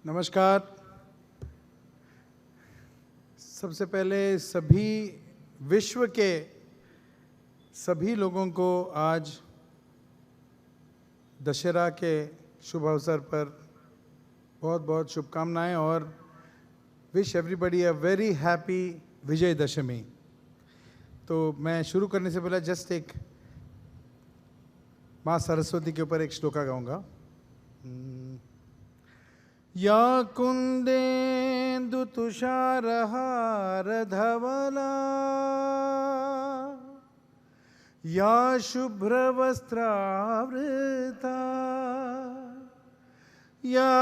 नमस्कार। सबसे पहले सभी विश्व के सभी लोगों को आज दशहरा के शुभ अवसर पर बहुत बहुत शुभकामनाएं और wish everybody a very happy Vijayadashami. तो मैं शुरू करने से पहले जस्ट एक माँ सरस्वती के ऊपर एक श्लोका गाऊंगा। या कुंदेन्दु तुषारहार धवला या शुभ्रवस्त्रावृता या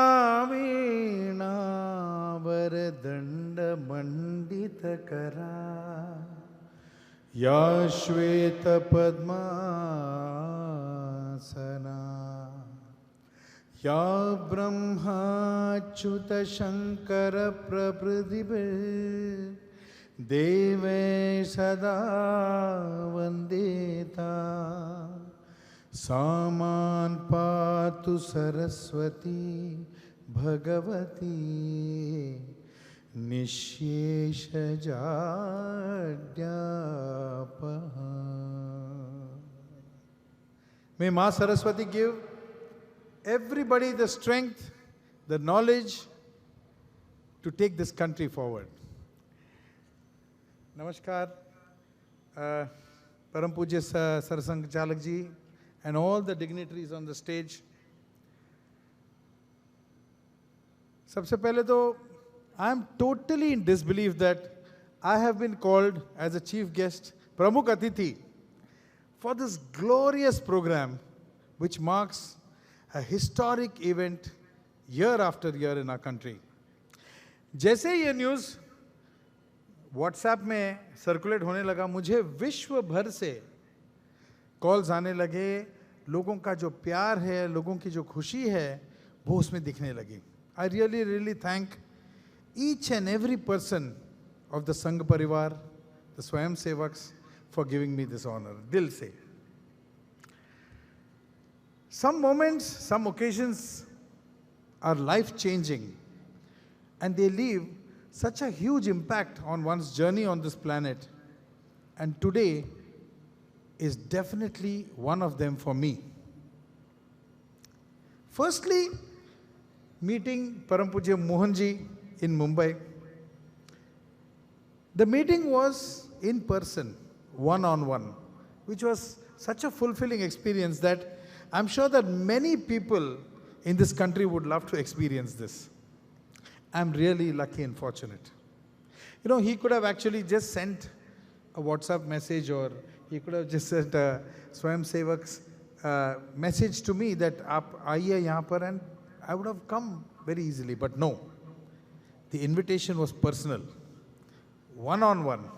वीणावरदण्डमण्डितकरा या श्वेतपद्मासना या ब्रह्माच्युतशङ्करप्रभृतिभिर्देवै सदा वन्दिता सा मां पातु Saraswati Bhagwati निःशेषजाड्यापहा। May Ma Saraswati give everybody the strength, the knowledge to take this country forward. Namaskar, Param Pujya Sarasang Chalak ji and all the dignitaries on the stage. सबसे पहले तो I am totally in disbelief that I have been called as a chief guest, Pramukh Atithi, for this glorious program which marks a historic event year after year in our country. जैसे ये news WhatsApp में circulate होने लगा, मुझे विश्व भर से calls आने लगे। लोगों का जो प्यार है, लोगों की जो खुशी है, वो उसमें दिखने लगी। I really thank each and every person of the Sangh Parivar, the Swayam Sevaks, for giving me this honor. Dil se. Some moments, some occasions are life-changing, and they leave such a huge impact on one's journey on this planet. And today is definitely one of them for me. Firstly, meeting Param Pujya Mohanji in Mumbai. The meeting was in person, one-on-one, which was such a fulfilling experience that I'm sure that many people in this country would love to experience this. I'm really lucky and fortunate. You know, he could have actually just sent a WhatsApp message, or he could have just sent a Swayam Sevak's message to me that aap aiye yahan par, and I would have come very easily. But no, the invitation was personal, one-on-one,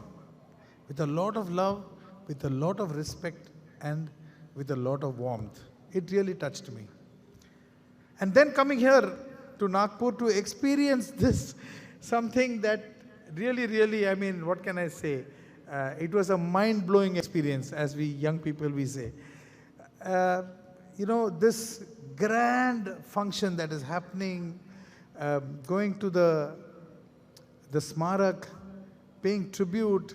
with a lot of love, with a lot of respect, and with a lot of warmth. It really touched me. And then coming here to Nagpur to experience this, something that really, I mean, what can I say? It was a mind-blowing experience, as we young people, we say. You know, this grand function that is happening, going to the Smarak, paying tribute,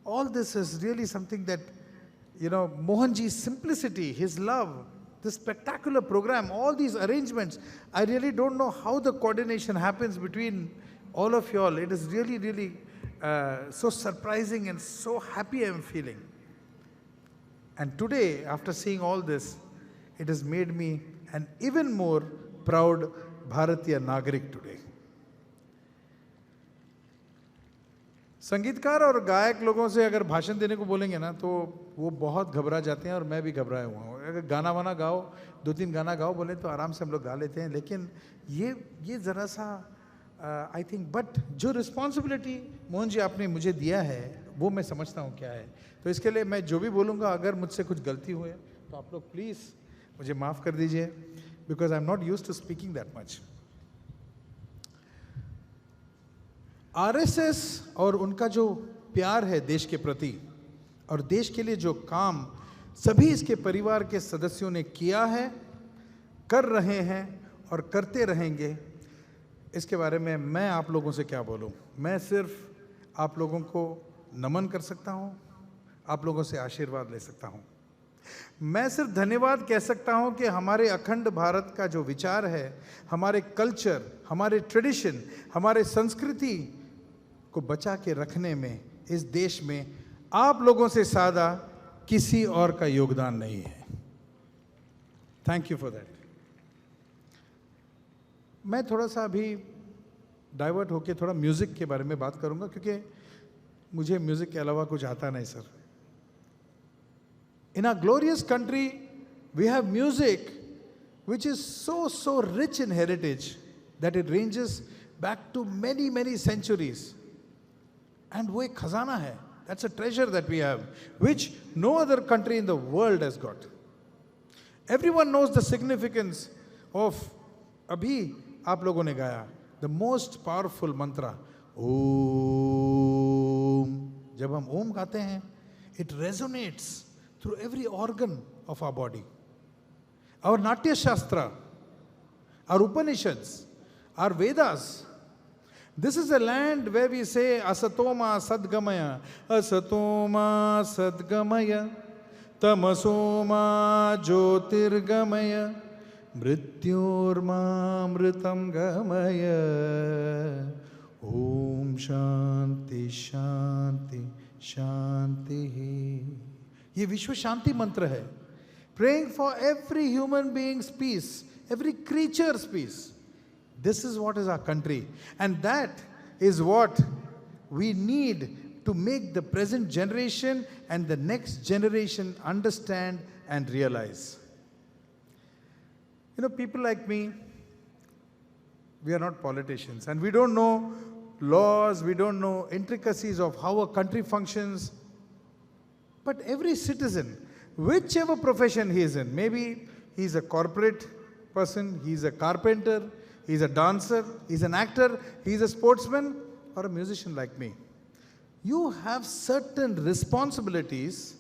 all this is really something that, you know, Mohanji's simplicity, his love, this spectacular program, all these arrangements, I really don't know how the coordination happens between all of you all. It is really so surprising and so happy I am feeling. And today, after seeing all this, it has made me an even more proud Bharatiya Nagarik today. संगीतकार और गायक लोगों से अगर भाषण देने को बोलेंगे ना, तो वो बहुत घबरा जाते हैं, और मैं भी घबराया हुआ हूँ। अगर गाना वाना गाओ, 2-3 गाना गाओ बोले तो आराम से हम लोग गा लेते हैं, लेकिन ये ज़रा सा आई थिंक, बट जो रिस्पॉन्सिबिलिटी मोहन जी आपने मुझे दिया है, वो मैं समझता हूँ क्या है। तो इसके लिए मैं जो भी बोलूँगा, अगर मुझसे कुछ गलती हुए तो आप लोग प्लीज़ मुझे माफ़ कर दीजिए, because I am not used to speaking that much. RSS और उनका जो प्यार है देश के प्रति और देश के लिए जो काम सभी इसके परिवार के सदस्यों ने किया है, कर रहे हैं और करते रहेंगे, इसके बारे में मैं आप लोगों से क्या बोलूं? मैं सिर्फ आप लोगों को नमन कर सकता हूं, आप लोगों से आशीर्वाद ले सकता हूं। मैं सिर्फ धन्यवाद कह सकता हूं कि हमारे अखंड भारत का जो विचार है, हमारे कल्चर, हमारे ट्रेडिशन, हमारे संस्कृति को बचा के रखने में इस देश में आप लोगों से ज़्यादा किसी और का योगदान नहीं है। Thank you for that. मैं थोड़ा सा अभी डाइवर्ट होके थोड़ा म्यूज़िक के बारे में बात करूंगा, क्योंकि मुझे म्यूज़िक के अलावा कुछ आता नहीं sir. In our glorious country, we have music which is so rich in heritage that it ranges back to many centuries. And वो एक खजाना है. That's a treasure that we have, which no other country in the world has got. Everyone knows the significance of, अभी आप लोगों ने गाया, the most powerful mantra, Om. जब हम ओम गाते हैं, it resonates through every organ of our body. Our Natya Shastra, our Upanishads, our Vedas. This is a land where we say Asatoma Sadgamaya, Asatoma Sadgamaya, Tamasoma Jyotirgamaya, Mrityorma Mritam Gamaya. Om Shanti Shanti Shanti. ये विश्व शांति मंत्र है. Praying for every human being's peace, every creature's peace. This is what is our country. And that is what we need to make the present generation and the next generation understand and realize. You know, people like me, we are not politicians and we don't know laws, we don't know intricacies of how a country functions. But every citizen, whichever profession he is in, maybe he's a corporate person, he's a carpenter, he's a dancer, he's an actor, he's a sportsman, or a musician like me. You have certain responsibilities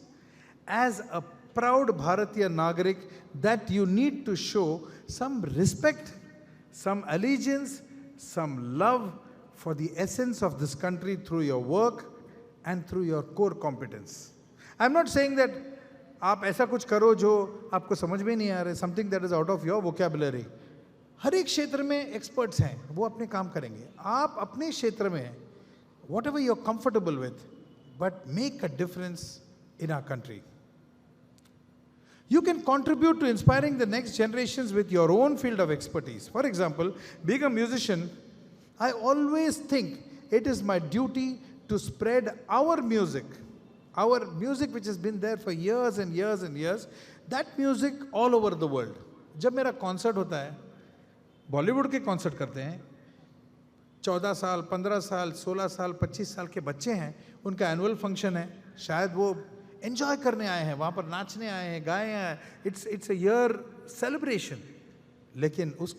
as a proud Bharatiya Nagarik that you need to show some respect, some allegiance, some love for the essence of this country through your work and through your core competence. I'm not saying that आप ऐसा कुछ करो जो आपको समझ में नहीं आ रहा है, something that is out of your vocabulary. हर एक क्षेत्र में experts हैं, वो अपने काम करेंगे. आप अपने क्षेत्र में whatever you're comfortable with, but make a difference in our country. You can contribute to inspiring the next generations with your own field of expertise. For example, being a musician, I always think it is my duty to spread our music which has been there for years and years and years, that music all over the world. जब मेरा concert होता है, बॉलीवुड के concert करते हैं, 14 साल, 15 साल, 16 साल, 25 साल के बच्चे हैं, उनका एनुअल फंक्शन है, शायद वो एंजॉय करने आए हैं, वहाँ पर नाचने आए हैं, गाए हैं, इट्स अ ईयर सेलिब्रेशन. लेकिन उस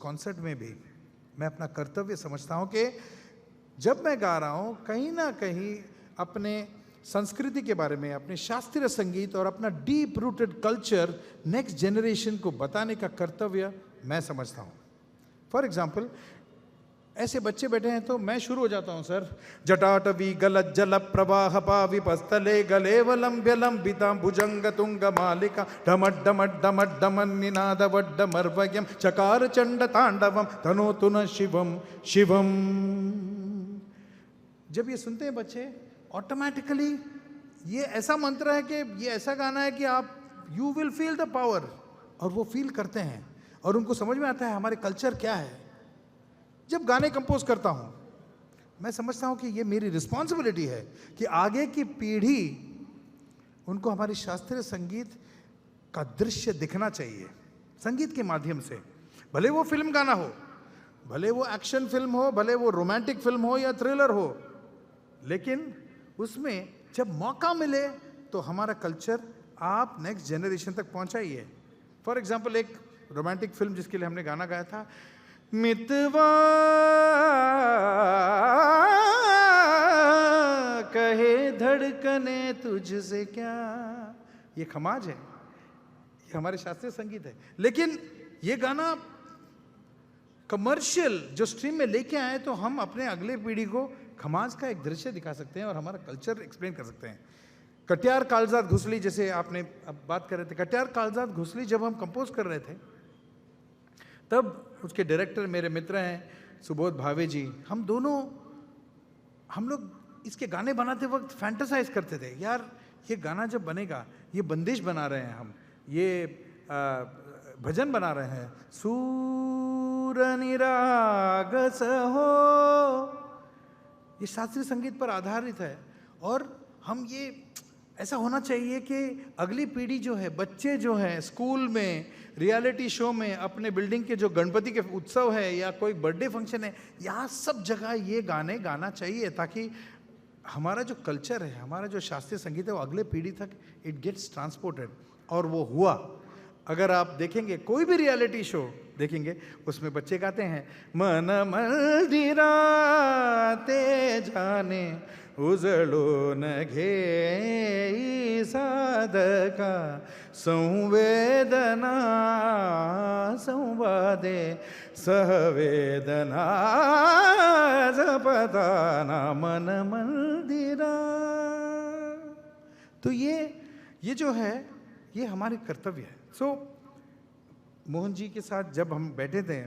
कॉन्सर्ट में भी मैं अपना कर्तव्य समझता हूँ कि जब मैं गा रहा हूँ, कहीं ना कहीं अपने संस्कृति के बारे में, अपने शास्त्रीय संगीत और अपना deep rooted culture next generation को बताने का कर्तव्य मैं समझता हूँ. फॉर एग्जाम्पल, ऐसे बच्चे बैठे हैं तो मैं शुरू हो जाता हूँ, सर. जटाटवी गलत जल प्रवाह पाविपस्थले गलेवलंब्य लंबिता भुजंग तुंग मालिका डमट डमट डमट डमन निनाद वड्डमर्वयम चकार चंड तांडवम तनोतु न शिवम शिवम. जब ये सुनते हैं बच्चे, ऑटोमेटिकली ये ऐसा मंत्र है कि ये ऐसा गाना है कि आप you will feel the power, और वो फील करते हैं और उनको समझ में आता है हमारे कल्चर क्या है. जब गाने कंपोज करता हूँ, मैं समझता हूँ कि ये मेरी रिस्पॉन्सिबिलिटी है कि आगे की पीढ़ी उनको हमारी शास्त्रीय संगीत का दृश्य दिखना चाहिए संगीत के माध्यम से. भले वो फिल्म गाना हो, भले वो एक्शन फिल्म हो, भले वो रोमांटिक फिल्म हो या थ्रिलर हो, लेकिन उसमें जब मौका मिले तो हमारा कल्चर आप नेक्स्ट जनरेशन तक पहुंचाइए. फॉर एग्जाम्पल, एक रोमांटिक फिल्म जिसके लिए हमने गाना गाया था, मितवा कहे धड़कने तुझसे क्या, ये खमाज है, ये हमारे शास्त्रीय संगीत है. लेकिन ये गाना कमर्शियल जो स्ट्रीम में लेके आए तो हम अपने अगले पीढ़ी को खमाज का एक दृश्य दिखा सकते हैं और हमारा कल्चर एक्सप्लेन कर सकते हैं। कटियार कालजात घुसली, जैसे आपने अब बात कर रहे थे, कटियार कालजात घुसली जब हम कंपोज कर रहे थे तब उसके डायरेक्टर मेरे मित्र हैं सुबोध भावे जी, हम लोग इसके गाने बनाते वक्त फैंटेसाइज करते थे, यार ये गाना जब बनेगा, ये बंदिश बना रहे हैं हम, ये भजन बना रहे हैं, सूर निराग सहो, ये शास्त्रीय संगीत पर आधारित है। और हम ये ऐसा होना चाहिए कि अगली पीढ़ी जो है, बच्चे जो हैं स्कूल में, रियलिटी शो में, अपने बिल्डिंग के जो गणपति के उत्सव है या कोई बर्थडे फंक्शन है, यहाँ सब जगह ये गाने गाना चाहिए ताकि हमारा जो कल्चर है, हमारा जो शास्त्रीय संगीत है वो अगले पीढ़ी तक इट गेट्स ट्रांसपोर्टेड। और वो हुआ। अगर आप देखेंगे कोई भी रियलिटी शो देखेंगे उसमें बच्चे गाते हैं, मन मंदिराते जाने उजळो न घे साधका संवेदना संवादे सहवेदना जपताना मन मंदिरा। तो ये जो है ये हमारे कर्तव्य है। सो मोहन जी के साथ जब हम बैठे थे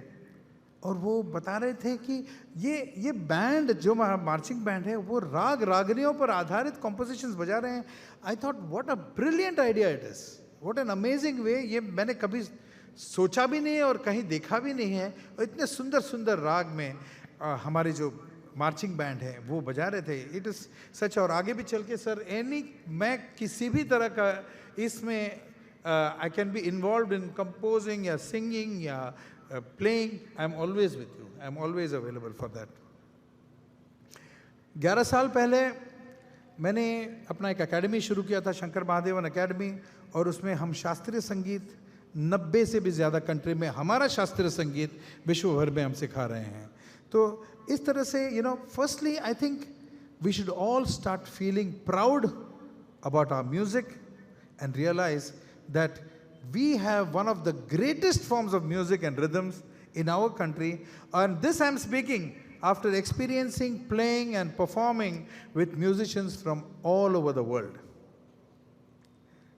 और वो बता रहे थे कि ये बैंड जो मार्चिंग बैंड है वो राग रागनियों पर आधारित कॉम्पोजिशंस बजा रहे हैं। I thought what a brilliant idea it is, what an amazing वे। ये मैंने कभी सोचा भी नहीं और कहीं देखा भी नहीं है। और इतने सुंदर सुंदर राग में हमारे जो मार्चिंग बैंड है वो बजा रहे थे। It is such. और आगे भी चल के सर मैं किसी भी तरह का इसमें I can be involved in composing या singing या playing, I am always with you, I am always available for that. 11 साल पहले मैंने अपना एक एकेडमी शुरू किया था, शंकर महादेवन एकेडमी, और उसमें हम शास्त्रीय संगीत 90 से भी ज़्यादा कंट्री में हमारा शास्त्रीय संगीत विश्व भर में हम सिखा रहे हैं। तो इस तरह से firstly I think we should all start feeling proud about our music and realize that we have one of the greatest forms of music and rhythms in our country. And this I am speaking after experiencing playing and performing with musicians from all over the world.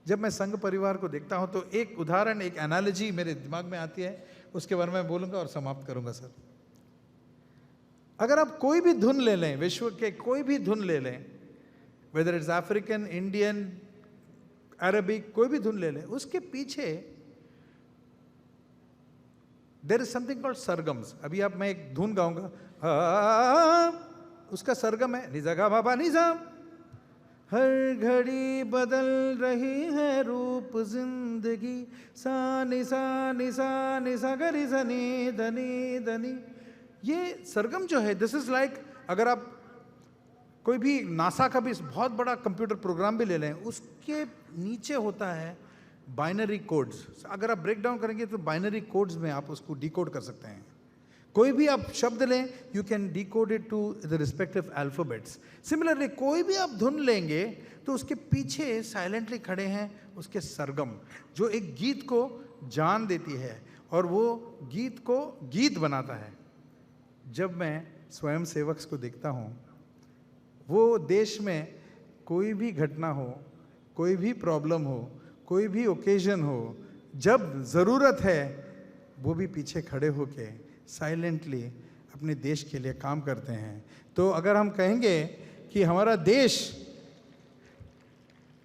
जब मैं संघ परिवार को देखता हूं तो एक उदाहरण, एक एनालॉजी मेरे दिमाग में आती है, उसके बारे में बोलूंगा और समाप्त करूंगा। सर, अगर आप कोई भी धुन ले लें, विश्व के कोई भी धुन ले लें, whether it's African, Indian, Arabic, कोई भी धुन ले लें, उसके पीछे देयर इज समथिंग कॉल्ड सरगम्स। अभी आप, मैं एक धुन गाऊंगा, उसका सरगम है निजा गा बाबा निजा। हर घड़ी बदल रही है रूप जिंदगी, सा निसा निसा निसा गरी सनी धनी धनी। ये सरगम जो है, दिस इज लाइक, अगर आप कोई भी नासा का भी बहुत बड़ा कंप्यूटर प्रोग्राम भी ले लें, उसके नीचे होता है बाइनरी कोड्स। अगर आप ब्रेक डाउन करेंगे तो बाइनरी कोड्स में आप उसको डिकोड कर सकते हैं। कोई भी आप शब्द लें, you can decode it to the respective alphabets. Similarly कोई भी आप धुन लेंगे तो उसके पीछे साइलेंटली खड़े हैं उसके सरगम, जो एक गीत को जान देती है और वो गीत को गीत बनाता है। जब मैं स्वयं सेवक को देखता हूँ, वो देश में कोई भी घटना हो, कोई भी प्रॉब्लम हो, कोई भी ओकेजन हो, जब ज़रूरत है वो भी पीछे खड़े होके साइलेंटली अपने देश के लिए काम करते हैं। तो अगर हम कहेंगे कि हमारा देश,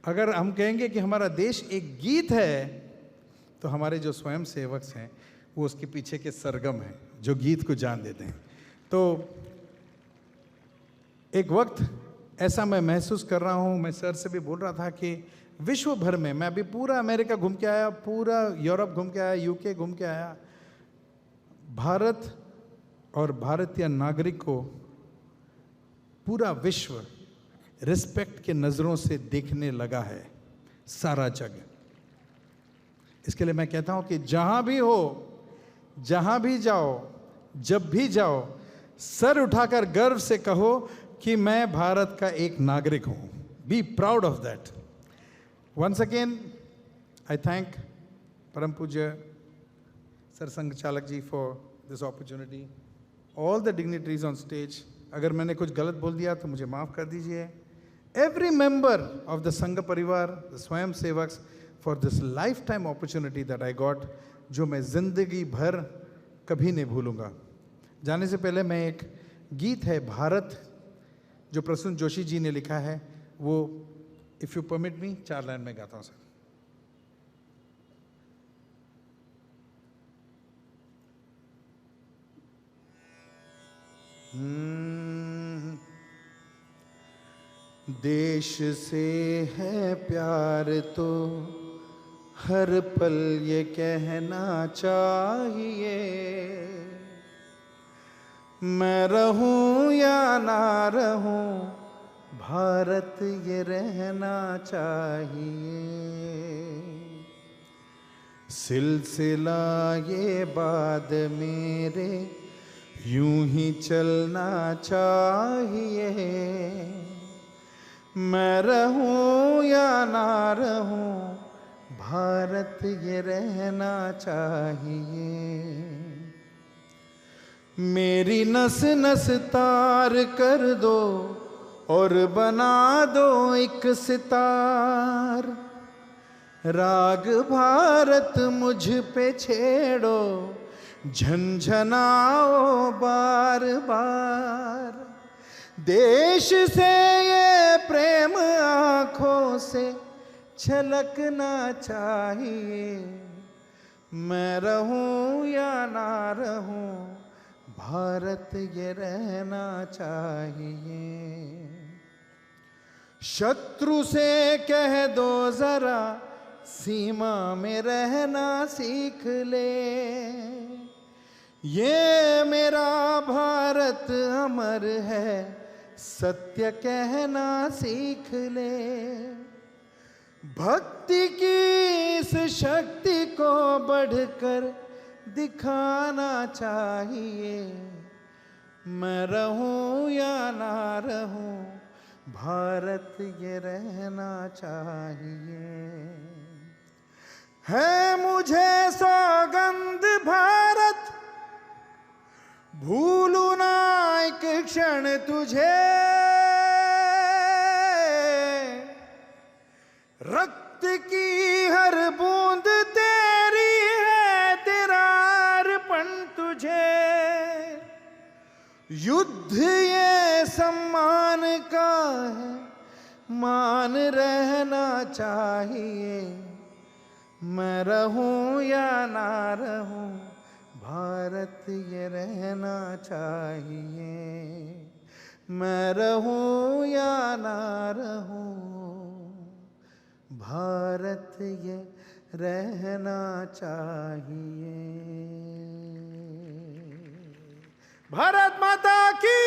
अगर हम कहेंगे कि हमारा देश एक गीत है, तो हमारे जो स्वयं सेवक हैं वो उसके पीछे के सरगम हैं जो गीत को जान देते हैं। तो एक वक्त ऐसा मैं महसूस कर रहा हूँ, मैं सर से भी बोल रहा था कि विश्व भर में, मैं अभी पूरा अमेरिका घूम के आया, पूरा यूरोप घूम के आया, यूके घूम के आया, भारत और भारतीय नागरिक को पूरा विश्व रिस्पेक्ट के नज़रों से देखने लगा है, सारा जग। इसके लिए मैं कहता हूँ कि जहाँ भी हो, जहाँ भी जाओ, जब भी जाओ, सर उठाकर गर्व से कहो कि मैं भारत का एक नागरिक हूँ। Be proud of that. Once again I thank परम पूज्य सर संघ चालक ji for this opportunity. All the dignitaries on stage. अगर मैंने कुछ गलत बोल दिया तो मुझे माफ कर दीजिए. Every member of the Sangha Parivar, the Swayam Sevaks, for this lifetime opportunity that I got, जो मैं जिंदगी भर कभी नहीं भूलूंगा. जाने से पहले मैं एक गीत है भारत जो प्रसून जोशी जी ने लिखा है, वो if you permit me 4 line में गाता हूं सर. देश से है प्यार तो हर पल ये कहना चाहिए, मैं रहूं या ना रहूं भारत ये रहना चाहिए. सिलसिला ये बाद मेरे यूं ही चलना चाहिए, मैं रहूं या ना रहूं भारत ये रहना चाहिए. मेरी नस नस तार कर दो और बना दो एक सितार, राग भारत मुझ पे छेड़ो झंझनाओ बार बार. देश से ये प्रेम आँखों से छलकना चाहिए, मैं रहूं या ना रहूं भारत ये रहना चाहिए. शत्रु से कह दो जरा सीमा में रहना सीख ले, ये मेरा भारत अमर है सत्य कहना सीख ले. भक्ति की इस शक्ति को बढ़कर दिखाना चाहिए, मैं रहूं या ना रहूं भारत ये रहना चाहिए. है मुझे सौगंध भारत भूलू ना एक क्षण तुझे, रक्त की हर बूंद तेरी है तेरा अर्पण तुझे. युद्ध ये सम्मान का है मान रहना चाहिए, मैं रहूं या ना रहूं भारत ये रहना चाहिए, मैं रहूं या ना रहूं भारत ये रहना चाहिए. भारत माता की